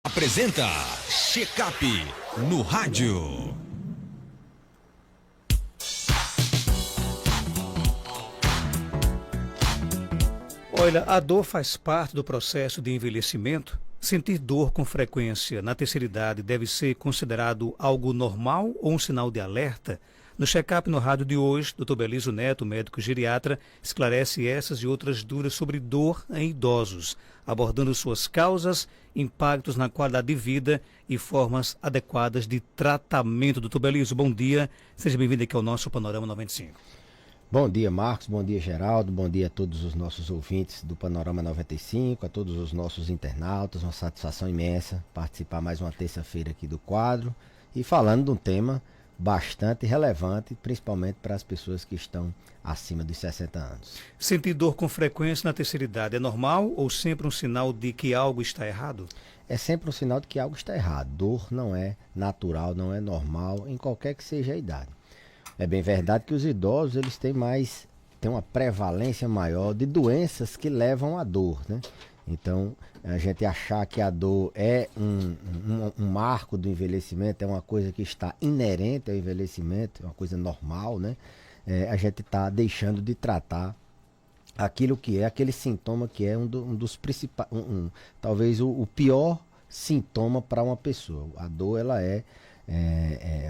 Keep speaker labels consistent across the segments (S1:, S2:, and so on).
S1: Apresenta Check-up no rádio.
S2: Olha, a dor faz parte do processo de envelhecimento. Sentir dor com frequência na terceira idade deve ser considerado algo normal ou um sinal de alerta? No check-up no rádio de hoje, Dr. Beliso Neto, médico geriatra, esclarece essas e outras dúvidas sobre dor em idosos, abordando suas causas, impactos na qualidade de vida e formas adequadas de tratamento. Dr. Beliso, bom dia. Seja bem-vindo aqui ao nosso Panorama 95.
S3: Bom dia, Marcos, bom dia, Geraldo, bom dia a todos os nossos ouvintes do Panorama 95, a todos os nossos internautas, uma satisfação imensa participar mais uma terça-feira aqui do quadro e falando de um tema bastante relevante, principalmente para as pessoas que estão acima dos 60 anos.
S2: Sentir dor com frequência na terceira idade é normal ou sempre um sinal de que algo está errado?
S3: É sempre um sinal de que algo está errado. Dor não é natural, não é normal, em qualquer que seja a idade. É bem verdade que os idosos eles têm uma prevalência maior de doenças que levam à dor, né? Então, a gente achar que a dor é um marco do envelhecimento, é uma coisa que está inerente ao envelhecimento, é uma coisa normal, né? A gente está deixando de tratar aquilo que é, aquele sintoma que é um dos principais, talvez o pior sintoma para uma pessoa. A dor, ela é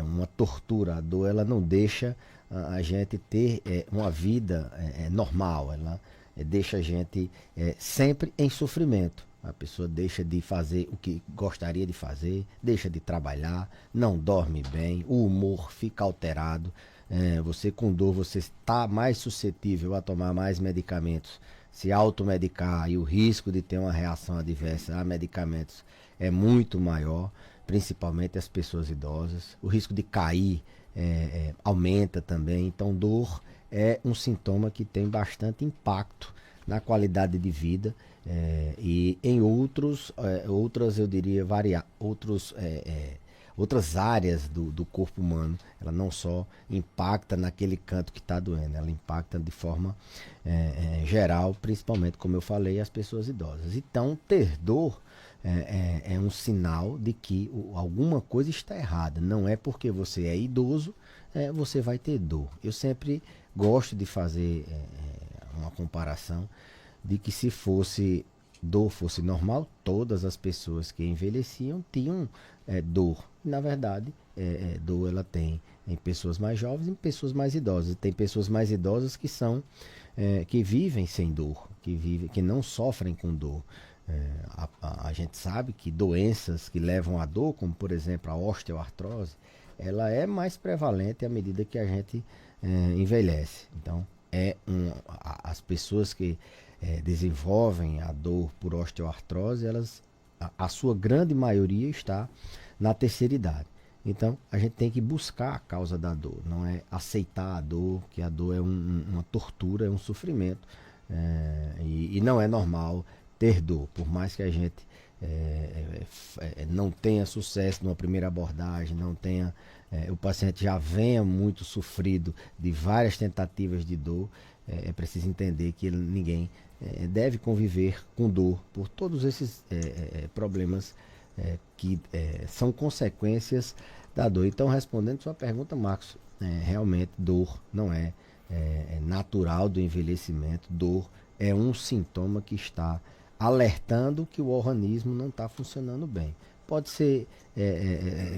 S3: uma tortura. A dor, ela não deixa a gente ter uma vida normal, ela deixa a gente sempre em sofrimento. A pessoa deixa de fazer o que gostaria de fazer, deixa de trabalhar, não dorme bem, o humor fica alterado. Você com dor, você está mais suscetível a tomar mais medicamentos, se automedicar, e o risco de ter uma reação adversa a medicamentos é muito maior, principalmente as pessoas idosas. O risco de cair aumenta também. Então, dor é um sintoma que tem bastante impacto na qualidade de vida e em outras, eu diria, outras áreas do corpo humano. Ela não só impacta naquele canto que está doendo, ela impacta de forma geral, principalmente, como eu falei, as pessoas idosas. Então, ter dor é um sinal de que alguma coisa está errada. Não é porque você é idoso, você vai ter dor. Eu sempre gosto de fazer uma comparação de que se dor fosse normal, todas as pessoas que envelheciam tinham dor. Na verdade, dor ela tem em pessoas mais jovens e em pessoas mais idosas. Tem pessoas mais idosas que vivem sem dor, que não sofrem com dor. A gente sabe que doenças que levam à dor, como por exemplo a osteoartrose, ela é mais prevalente à medida que a gente envelhece. Então, as pessoas que desenvolvem a dor por osteoartrose, a sua grande maioria está na terceira idade. Então, a gente tem que buscar a causa da dor, não é aceitar a dor, que a dor é uma tortura, é um sofrimento, e não é normal ter dor, por mais que a gente não tenha sucesso numa primeira abordagem, não tenha, o paciente já venha muito sofrido de várias tentativas de dor. É preciso entender que ninguém deve conviver com dor por todos esses problemas que são consequências da dor. Então, respondendo sua pergunta, Marcos, realmente dor não é natural do envelhecimento. Dor é um sintoma que está alertando que o organismo não está funcionando bem. Pode ser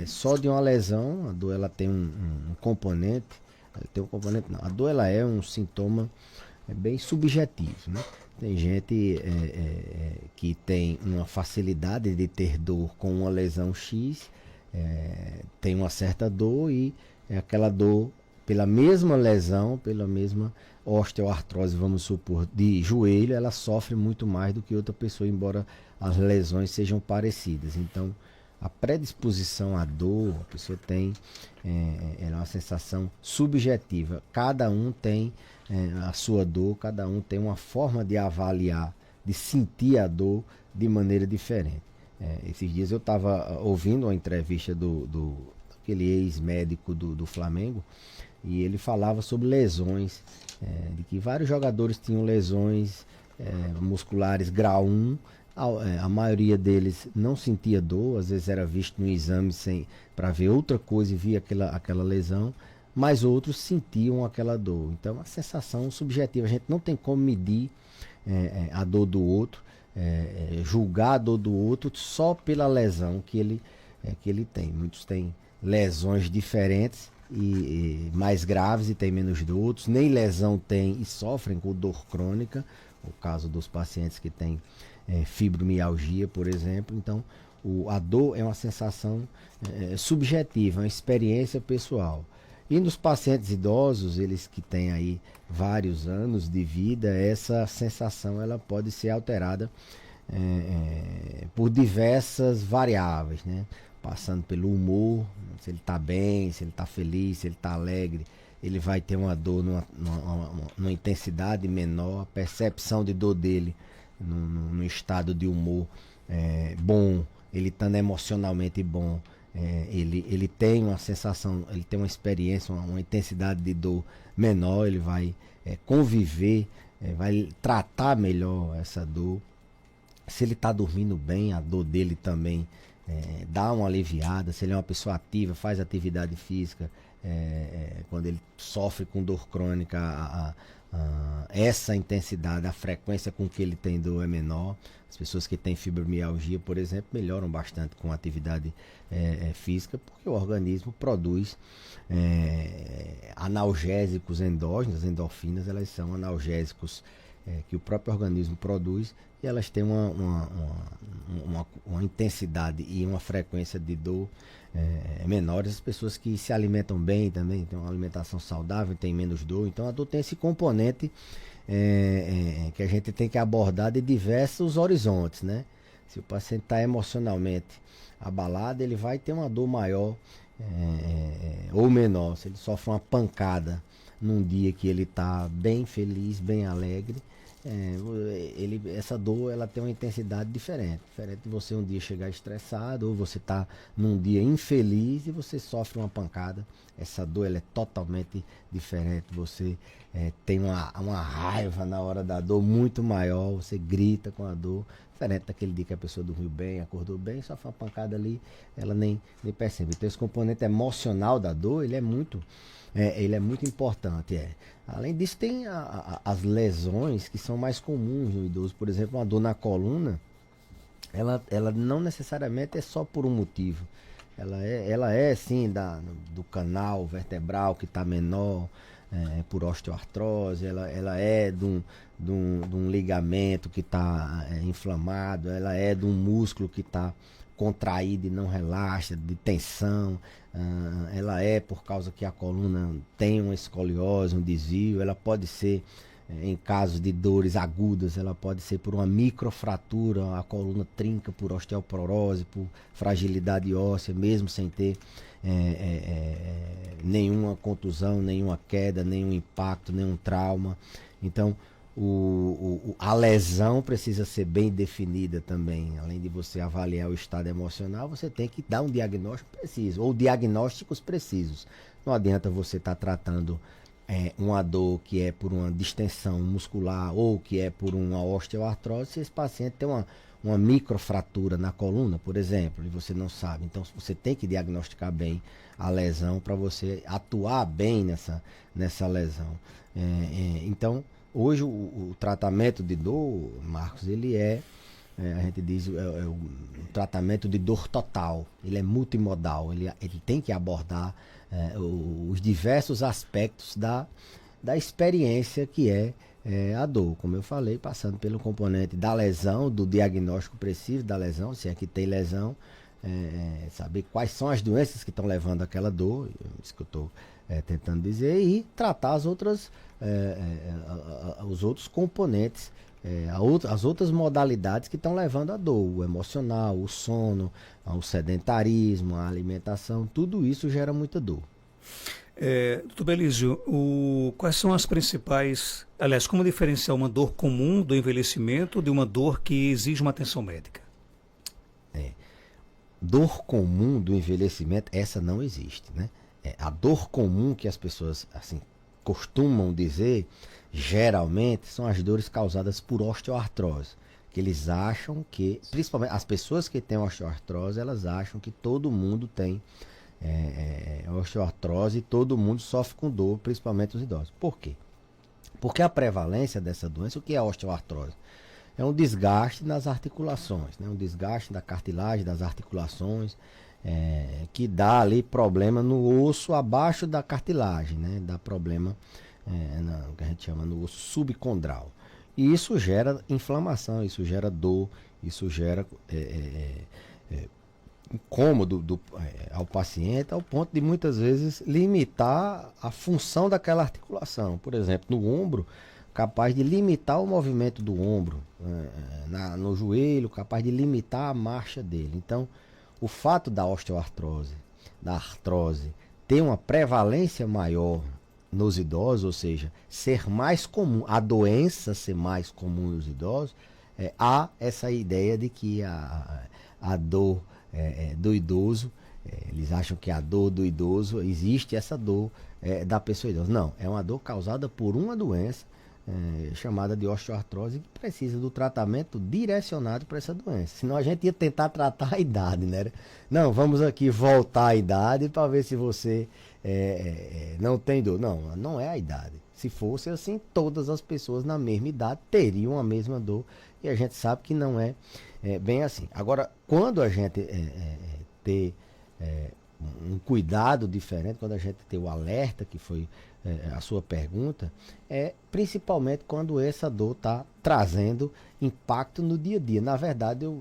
S3: só de uma lesão. A dor ela tem um componente, não. A dor ela é um sintoma bem subjetivo, né? Tem gente que tem uma facilidade de ter dor com uma lesão X, tem uma certa dor, e aquela dor pela mesma lesão, pela mesma osteoartrose, vamos supor, de joelho, ela sofre muito mais do que outra pessoa, embora as lesões sejam parecidas. Então, a predisposição à dor, a pessoa tem é uma sensação subjetiva. Cada um tem a sua dor, cada um tem uma forma de avaliar, de sentir a dor de maneira diferente. Esses dias eu estava ouvindo uma entrevista daquele ex-médico do Flamengo, e ele falava sobre lesões, de que vários jogadores tinham lesões musculares grau 1, A maioria deles não sentia dor, às vezes era visto no exame para ver outra coisa e via aquela lesão, mas outros sentiam aquela dor. Então, é uma sensação subjetiva. A gente não tem como medir a dor do outro, julgar a dor do outro só pela lesão que ele tem. Muitos têm lesões diferentes e mais graves e tem menos dor. Outros nem lesão têm e sofrem com dor crônica. O caso dos pacientes que têm fibromialgia, por exemplo. Então, a dor é uma sensação subjetiva, uma experiência pessoal. E nos pacientes idosos, eles que têm aí vários anos de vida, essa sensação ela pode ser alterada por diversas variáveis, né? Passando pelo humor, se ele está bem, se ele está feliz, se ele está alegre, ele vai ter uma dor numa intensidade menor, a percepção de dor dele no estado de humor bom, ele estando emocionalmente bom, ele tem uma sensação, ele tem uma experiência, uma intensidade de dor menor, ele vai conviver, vai tratar melhor essa dor. Se ele está dormindo bem, a dor dele também dá uma aliviada. Se ele é uma pessoa ativa, faz atividade física, quando ele sofre com dor crônica, essa intensidade, a frequência com que ele tem dor é menor. As pessoas que têm fibromialgia, por exemplo, melhoram bastante com atividade física, porque o organismo produz analgésicos endógenos. As endorfinas, elas são analgésicos que o próprio organismo produz, e elas têm uma intensidade e uma frequência de dor menores. As pessoas que se alimentam bem também, têm uma alimentação saudável, têm menos dor. Então a dor tem esse componente que a gente tem que abordar de diversos horizontes, né? Se o paciente está emocionalmente abalado, ele vai ter uma dor maior ou menor. Se ele sofre uma pancada num dia que ele está bem feliz, bem alegre, essa dor ela tem uma intensidade diferente de você um dia chegar estressado, ou você está num dia infeliz e você sofre uma pancada. Essa dor ela é totalmente diferente. Você tem uma raiva na hora da dor muito maior, você grita com a dor, diferente daquele dia que a pessoa dormiu bem, acordou bem, só foi uma pancada ali, ela nem percebe. Então esse componente emocional da dor, ele é muito importante. Além disso, tem as lesões que são mais comuns no idoso. Por exemplo, uma dor na coluna, ela não necessariamente é só por um motivo. Ela é sim do canal vertebral que está menor, por osteoartrose, ela é de um ligamento que está inflamado, ela é de um músculo que está contraído e não relaxa, de tensão, ela é por causa que a coluna tem uma escoliose, um desvio. Ela pode ser, em casos de dores agudas, ela pode ser por uma microfratura, a coluna trinca por osteoporose, por fragilidade óssea, mesmo sem ter nenhuma contusão, nenhuma queda, nenhum impacto, nenhum trauma. Então, a lesão precisa ser bem definida também. Além de você avaliar o estado emocional, você tem que dar um diagnóstico preciso, ou diagnósticos precisos. Não adianta você estar tratando uma dor que é por uma distensão muscular ou que é por uma osteoartrose, se esse paciente tem uma microfratura na coluna, por exemplo, e você não sabe. Então você tem que diagnosticar bem a lesão para você atuar bem nessa lesão. Então, hoje o tratamento de dor, Marcos, ele a gente diz, um tratamento de dor total. Ele é multimodal, ele tem que abordar os diversos aspectos da experiência que é a dor. Como eu falei, passando pelo componente da lesão, do diagnóstico preciso da lesão, se é que tem lesão, saber quais são as doenças que estão levando àquela dor, isso que eu estou tentando dizer, e tratar os outros componentes, as outras modalidades que estão levando à dor, o emocional, o sono, o sedentarismo, a alimentação, tudo isso gera muita dor.
S2: Doutor Belísio, quais são as principais, aliás, como diferenciar uma dor comum do envelhecimento de uma dor que exige uma atenção médica?
S3: Dor comum do envelhecimento, essa não existe, né? A dor comum que as pessoas assim costumam dizer, geralmente, são as dores causadas por osteoartrose, Porque eles acham que, principalmente as pessoas que têm osteoartrose, elas acham que todo mundo tem osteoartrose e todo mundo sofre com dor, principalmente os idosos. Por quê? Porque a prevalência dessa doença, o que é a osteoartrose? É um desgaste nas articulações, né? Um desgaste da cartilagem, das articulações, que dá ali problema no osso abaixo da cartilagem, né? Dá problema no que a gente chama no osso subcondral. E isso gera inflamação, isso gera dor, isso gera incômodo ao paciente, ao ponto de muitas vezes limitar a função daquela articulação. Por exemplo, no ombro, capaz de limitar o movimento do ombro, no joelho, capaz de limitar a marcha dele. Então, o fato da osteoartrose, da artrose, ter uma prevalência maior nos idosos, ou seja, ser mais comum, a doença ser mais comum nos idosos, há essa ideia de que a dor do idoso, eles acham que a dor do idoso, existe essa dor da pessoa idosa. Não, é uma dor causada por uma doença chamada de osteoartrose, que precisa do tratamento direcionado para essa doença. Senão a gente ia tentar tratar a idade, né? Não, vamos aqui voltar à idade para ver se você não tem dor. Não, não é a idade. Se fosse assim, todas as pessoas na mesma idade teriam a mesma dor, e a gente sabe que não é bem assim. Agora, quando a gente ter um cuidado diferente, quando a gente ter o alerta, que foi a sua pergunta, principalmente quando essa dor está trazendo impacto no dia a dia. Na verdade, eu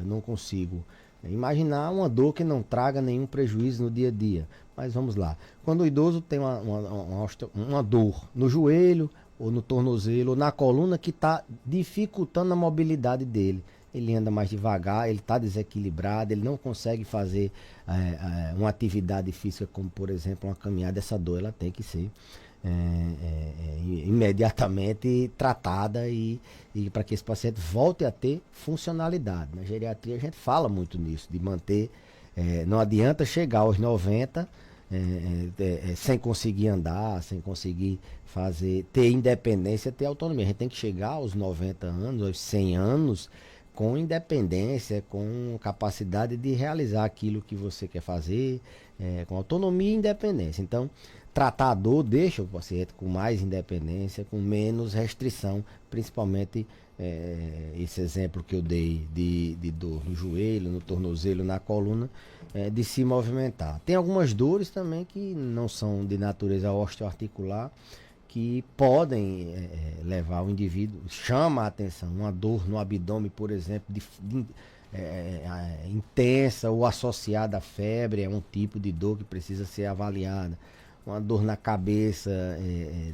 S3: não consigo imaginar uma dor que não traga nenhum prejuízo no dia a dia. Mas vamos lá. Quando o idoso tem uma dor no joelho, ou no tornozelo, ou na coluna, que está dificultando a mobilidade dele, ele anda mais devagar, ele está desequilibrado, ele não consegue fazer uma atividade física, como por exemplo uma caminhada. Essa dor ela tem que ser imediatamente tratada e para que esse paciente volte a ter funcionalidade. Na geriatria a gente fala muito nisso, de manter, não adianta chegar aos 90 sem conseguir andar, sem conseguir ter independência, ter autonomia. A gente tem que chegar aos 90 anos, aos 100 anos, com independência, com capacidade de realizar aquilo que você quer fazer, com autonomia e independência. Então, tratar a dor deixa o paciente com mais independência, com menos restrição, principalmente esse exemplo que eu dei de dor no joelho, no tornozelo, na coluna, de se movimentar. Tem algumas dores também que não são de natureza osteoarticular, que podem levar o indivíduo, chama a atenção, uma dor no abdômen, por exemplo, intensa ou associada à febre, é um tipo de dor que precisa ser avaliada. Uma dor na cabeça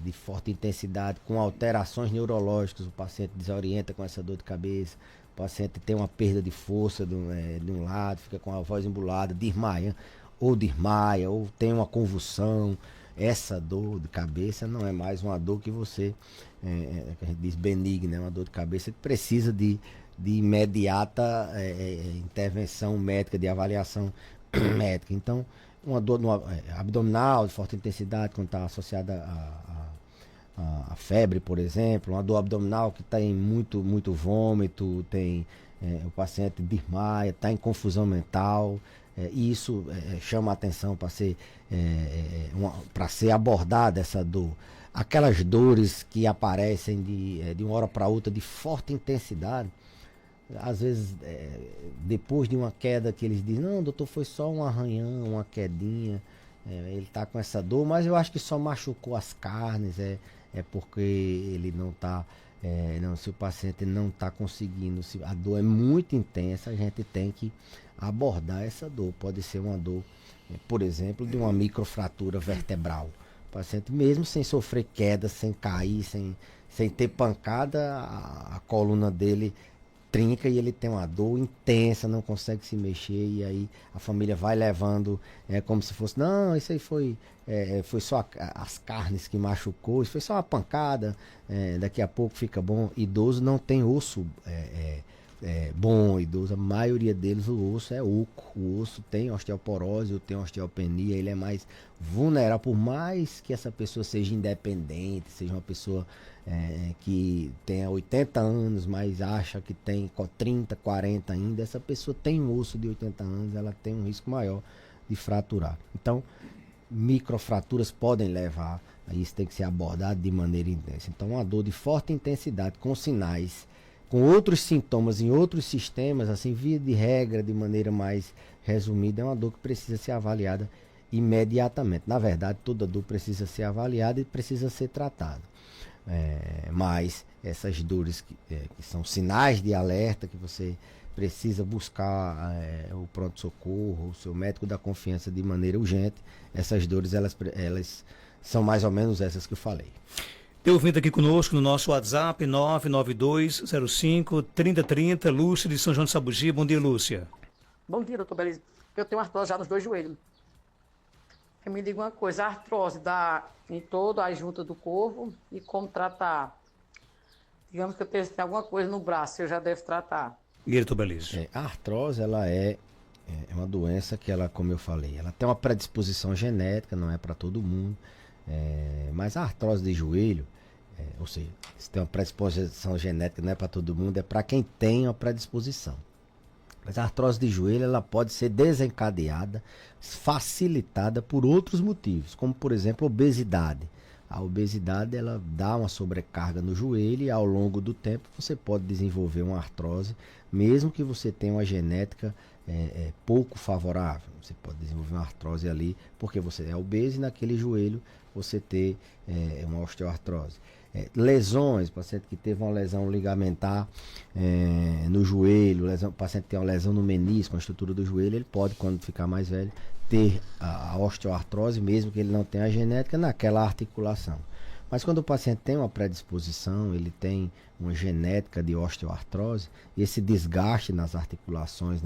S3: de forte intensidade, com alterações neurológicas, o paciente desorienta com essa dor de cabeça, o paciente tem uma perda de força de um lado, fica com a voz embolada, desmaia, ou tem uma convulsão. Essa dor de cabeça não é mais uma dor que você, que a gente diz benigna, é uma dor de cabeça que precisa de imediata intervenção médica, de avaliação médica. Então, uma dor abdominal de forte intensidade, quando está associada a febre, por exemplo, uma dor abdominal que tem muito vômito, o paciente desmaia, está em confusão mental. E isso chama a atenção para ser abordada essa dor. Aquelas dores que aparecem de uma hora para outra de forte intensidade, às vezes depois de uma queda que eles dizem, não, doutor, foi só um arranhão, uma quedinha, ele está com essa dor, mas eu acho que só machucou as carnes, porque ele não está, se o paciente não está conseguindo, se a dor é muito intensa, a gente tem que abordar essa dor. Pode ser uma dor, por exemplo, de uma microfratura vertebral. O paciente, mesmo sem sofrer queda, sem cair, sem ter pancada, a coluna dele trinca e ele tem uma dor intensa, não consegue se mexer, e aí a família vai levando como se fosse, não, isso aí foi só as carnes que machucou, isso foi só uma pancada, daqui a pouco fica bom. Idoso não tem osso, bom, idoso, a maioria deles o osso é oco. O osso tem osteoporose ou tem osteopenia, ele é mais vulnerável, por mais que essa pessoa seja independente, seja uma pessoa que tenha 80 anos, mas acha que tem 30, 40 ainda, essa pessoa tem um osso de 80 anos, ela tem um risco maior de fraturar. Então, microfraturas podem levar a isso, tem que ser abordado de maneira intensa. Então, uma dor de forte intensidade, com sinais, com outros sintomas em outros sistemas, assim, via de regra, de maneira mais resumida, é uma dor que precisa ser avaliada imediatamente. Na verdade, toda dor precisa ser avaliada e precisa ser tratada. Mas essas dores que são sinais de alerta, que você precisa buscar o pronto-socorro, o seu médico da confiança de maneira urgente, essas dores elas são mais ou menos essas que eu falei.
S2: Tem ouvinte aqui conosco no nosso WhatsApp 992053030, Lúcia de São João de Sabugi. Bom dia, Lúcia.
S4: Bom dia, doutor Beleza. Eu tenho artrose já nos 2 joelhos. Eu me diga uma coisa, a artrose dá em toda a junta do corpo e como tratar? Digamos que eu tenho alguma coisa no braço, eu já devo tratar.
S2: Doutor Beleza.
S3: A artrose, ela é uma doença que ela, como eu falei, ela tem uma predisposição genética, não é para todo mundo. Mas a artrose de joelho, ou seja, se tem uma predisposição genética, não é para todo mundo, é para quem tem uma predisposição. Mas a artrose de joelho, ela pode ser desencadeada, facilitada por outros motivos, como por exemplo obesidade. A obesidade, ela dá uma sobrecarga no joelho e ao longo do tempo você pode desenvolver uma artrose, mesmo que você tenha uma genética pouco favorável. Você pode desenvolver uma artrose ali porque você é obeso e naquele joelho você ter uma osteoartrose. Lesões, paciente que teve uma lesão ligamentar no joelho, paciente que tem uma lesão no menisco, na estrutura do joelho, ele pode, quando ficar mais velho, ter a osteoartrose, mesmo que ele não tenha a genética, naquela articulação. Mas quando o paciente tem uma predisposição, ele tem uma genética de osteoartrose, esse desgaste nas articulações,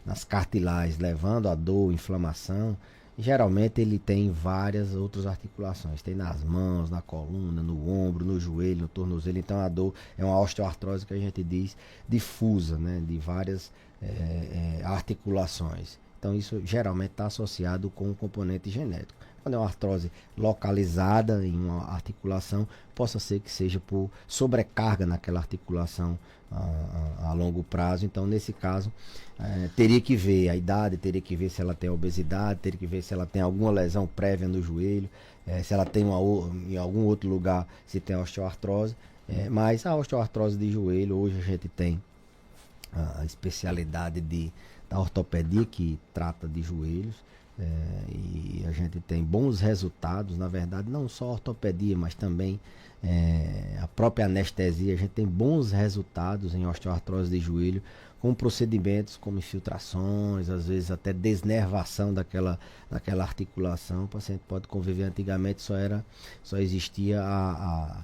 S3: nas cartilagens, levando a dor, inflamação, geralmente ele tem várias outras articulações. Tem nas mãos, na coluna, no ombro, no joelho, no tornozelo. Então a dor é uma osteoartrose que a gente diz difusa, né, de várias articulações. Então isso geralmente está associado com um componente genético. Quando é uma artrose localizada em uma articulação, possa ser que seja por sobrecarga naquela articulação a longo prazo. Então, nesse caso, teria que ver a idade, teria que ver se ela tem obesidade, teria que ver se ela tem alguma lesão prévia no joelho, se ela tem em algum outro lugar, se tem osteoartrose. Mas a osteoartrose de joelho, hoje a gente tem a especialidade da ortopedia, que trata de joelhos. E a gente tem bons resultados, na verdade, não só a ortopedia, mas também a própria anestesia. A gente tem bons resultados em osteoartrose de joelho com procedimentos como infiltrações, às vezes até desnervação daquela articulação. O paciente pode conviver. Antigamente só existia a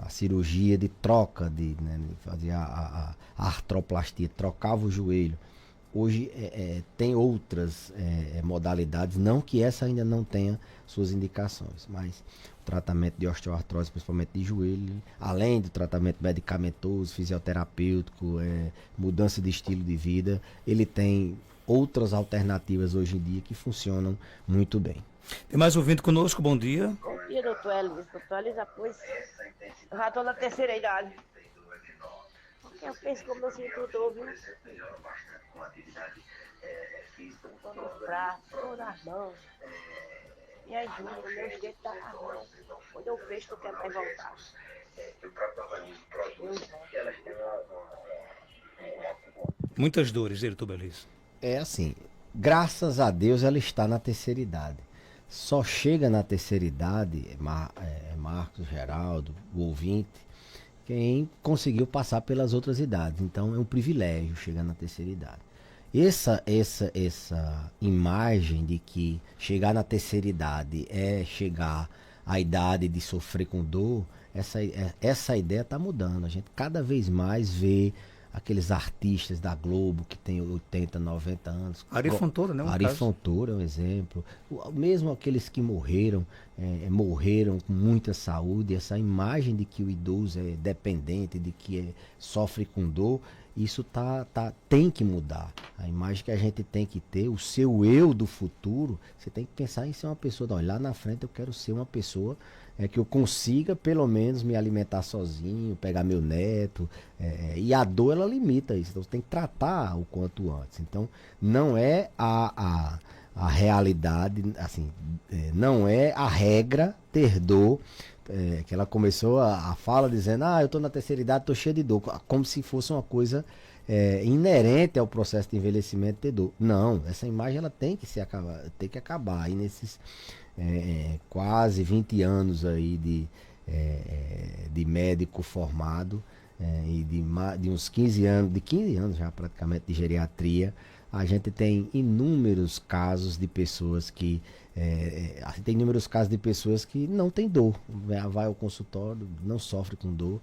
S3: cirurgia de troca, fazia a artroplastia, trocava o joelho. Hoje tem outras modalidades, não que essa ainda não tenha suas indicações, mas o tratamento de osteoartrose, principalmente de joelho, além do tratamento medicamentoso, fisioterapêutico, mudança de estilo de vida, ele tem outras alternativas hoje em dia que funcionam muito bem.
S2: Tem mais ouvinte conosco, bom dia.
S5: Bom dia, doutor Elvis. Doutor Elvis, pois, eu já estou na terceira idade. Eu penso como eu sinto dor, viu? Estou nos braços, estou nas mãos. Me ajuda, meus dedos estão na mão. Quando eu fecho, eu quero mais voltar.
S2: Muitas dores, doutor Beleza.
S3: É assim, graças a Deus ela está na terceira idade. Só chega na terceira idade, Marcos, Geraldo, o ouvinte, quem conseguiu passar pelas outras idades. Então é um privilégio chegar na terceira idade. Essa imagem de que chegar na terceira idade é chegar à idade de sofrer com dor, essa ideia está mudando. A gente cada vez mais vê aqueles artistas da Globo que tem 80, 90 anos.
S2: Ari Fontoura, né?
S3: Ari Fontoura é um exemplo. Mesmo aqueles que morreram com muita saúde. Essa imagem de que o idoso é dependente, de que sofre com dor, Isso tem que mudar. A imagem que a gente tem que ter, o seu eu do futuro, você tem que pensar em ser uma pessoa, não, lá na frente eu quero ser uma pessoa que eu consiga pelo menos me alimentar sozinho, pegar meu neto, e a dor ela limita isso, então você tem que tratar o quanto antes. Então não é a realidade, assim, não é a regra ter dor, que ela começou a fala dizendo, eu tô na terceira idade, tô cheio de dor, como se fosse uma coisa inerente ao processo de envelhecimento ter dor. Não, essa imagem ela tem que acabar. E nesses quase 20 anos aí de médico formado, e de uns 15 anos já praticamente de geriatria, a gente tem inúmeros casos de pessoas que não têm dor, vai ao consultório, não sofre com dor.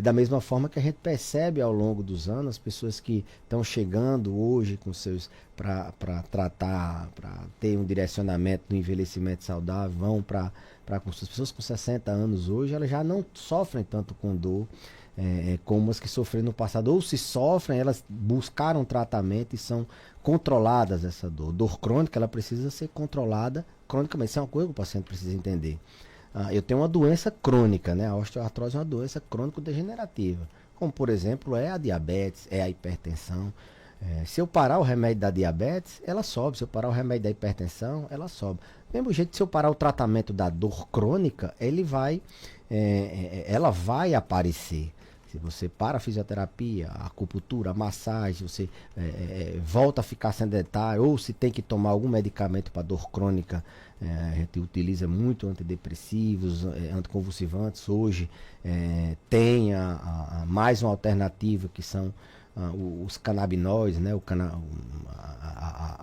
S3: Da mesma forma que a gente percebe ao longo dos anos, as pessoas que estão chegando hoje com seus para tratar, para ter um direcionamento do envelhecimento saudável, vão para as pessoas com 60 anos hoje, elas já não sofrem tanto com dor como as que sofreram no passado, ou se sofrem, elas buscaram tratamento e são controladas essa dor. Dor crônica, ela precisa ser controlada cronicamente. Isso é uma coisa que o paciente precisa entender. Eu tenho uma doença crônica, né? A osteoartrose é uma doença crônico-degenerativa, como por exemplo é a diabetes, é a hipertensão. Se eu parar o remédio da diabetes, ela sobe. Se eu parar o remédio da hipertensão, ela sobe. Do mesmo jeito, se eu parar o tratamento da dor crônica, ela vai aparecer. Se você para a fisioterapia, a acupuntura, a massagem, você volta a ficar sedentário, ou se tem que tomar algum medicamento para dor crônica, a gente utiliza muito antidepressivos, anticonvulsivantes. Hoje tem mais uma alternativa que são os canabinoides, né?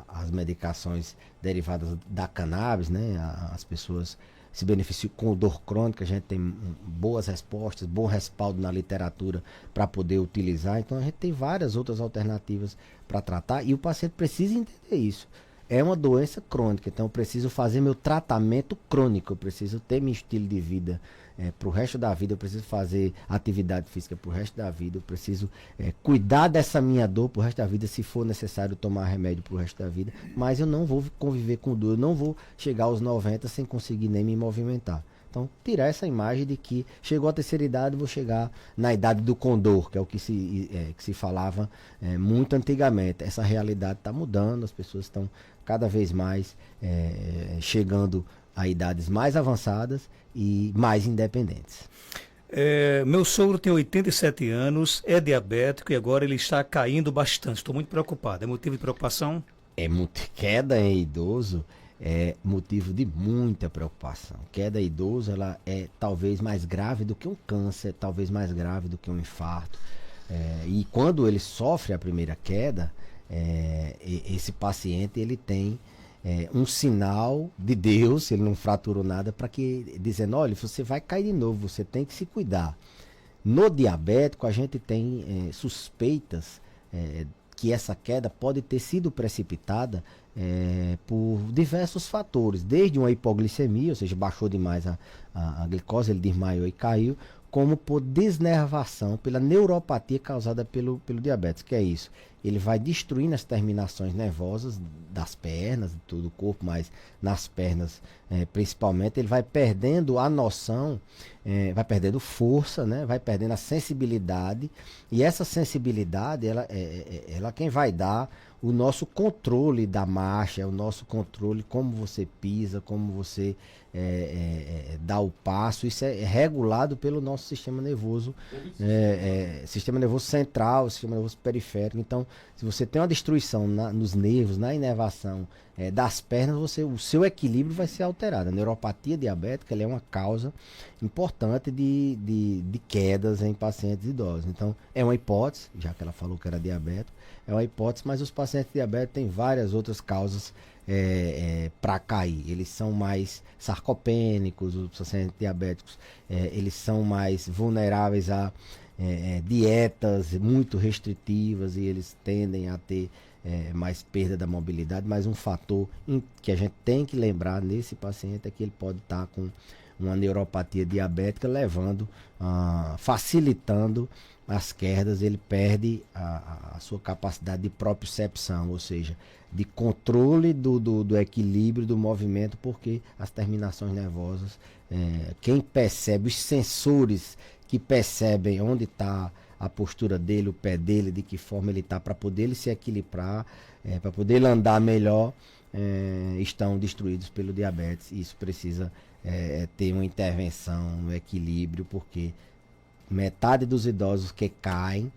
S3: As medicações derivadas da cannabis, né? As pessoas se beneficiam com dor crônica, a gente tem boas respostas, bom respaldo na literatura para poder utilizar. Então a gente tem várias outras alternativas para tratar e o paciente precisa entender isso. É uma doença crônica, então eu preciso fazer meu tratamento crônico, eu preciso ter meu estilo de vida para o resto da vida, eu preciso fazer atividade física para o resto da vida, eu preciso cuidar dessa minha dor para o resto da vida, se for necessário tomar remédio para o resto da vida, mas eu não vou conviver com dor, eu não vou chegar aos 90 sem conseguir nem me movimentar. Então, tirar essa imagem de que chegou a terceira idade, vou chegar na idade do condor, que é o que se falava muito antigamente. Essa realidade está mudando, as pessoas estão cada vez mais chegando a idades mais avançadas e mais independentes.
S2: Meu sogro tem 87 anos, é diabético e agora ele está caindo bastante. Estou muito preocupado. É motivo de preocupação?
S3: Queda em idoso é motivo de muita preocupação. Queda em idoso, ela é talvez mais grave do que um câncer, talvez mais grave do que um infarto. E quando ele sofre a primeira queda, esse paciente ele tem um sinal de Deus, ele não fraturou nada, para que dizendo, olha, você vai cair de novo, você tem que se cuidar. No diabético, a gente tem suspeitas que essa queda pode ter sido precipitada por diversos fatores, desde uma hipoglicemia, ou seja, baixou demais a glicose, ele desmaiou e caiu, como por desnervação, pela neuropatia causada pelo diabetes. Que é isso? Ele vai destruindo as terminações nervosas das pernas, de todo o corpo, mas nas pernas principalmente, ele vai perdendo a noção, vai perdendo força, né? Vai perdendo a sensibilidade, e essa sensibilidade, ela quem vai dar o nosso controle da marcha, o nosso controle, como você pisa, como você dá o passo. Isso é regulado pelo nosso sistema nervoso, sistema nervoso central, sistema nervoso periférico. Então, se você tem uma destruição nos nervos, na inervação das pernas, o seu equilíbrio vai ser alterado. A neuropatia diabética ela é uma causa importante de quedas em pacientes idosos. Então, é uma hipótese, já que ela falou que era diabético, é uma hipótese, mas os pacientes diabéticos têm várias outras causas para cair. Eles são mais sarcopênicos, os pacientes diabéticos eles são mais vulneráveis a dietas muito restritivas, e eles tendem a ter mais perda da mobilidade. Mas um fator que a gente tem que lembrar nesse paciente é que ele pode estar com uma neuropatia diabética, levando, facilitando as quedas. Ele perde a sua capacidade de propriocepção, ou seja, de controle do equilíbrio do movimento, porque as terminações nervosas, quem percebe, os sensores que percebem onde está a postura dele, o pé dele, de que forma ele está, para poder ele se equilibrar, para poder ele andar melhor, estão destruídos pelo diabetes. E isso precisa ter uma intervenção no equilíbrio, porque metade dos idosos que caem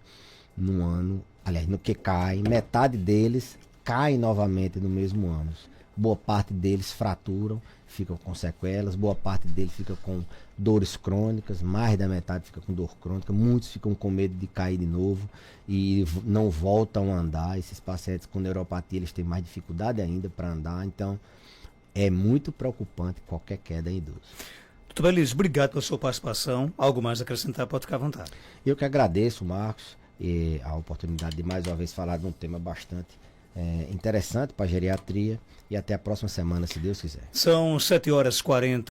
S3: no ano, aliás, no que caem, metade deles caem novamente no mesmo ano. Boa parte deles fraturam, ficam com sequelas, boa parte deles fica com dores crônicas, mais da metade fica com dor crônica, muitos ficam com medo de cair de novo e não voltam a andar. Esses pacientes com neuropatia, eles têm mais dificuldade ainda para andar, então é muito preocupante qualquer queda em idoso.
S2: Doutor Belísio, obrigado pela sua participação. Algo mais a acrescentar, pode ficar à vontade.
S3: Eu que agradeço, Marcos, a oportunidade de mais uma vez falar de um tema bastante interessante para a geriatria, e até a próxima semana, se Deus quiser.
S2: São 7h40.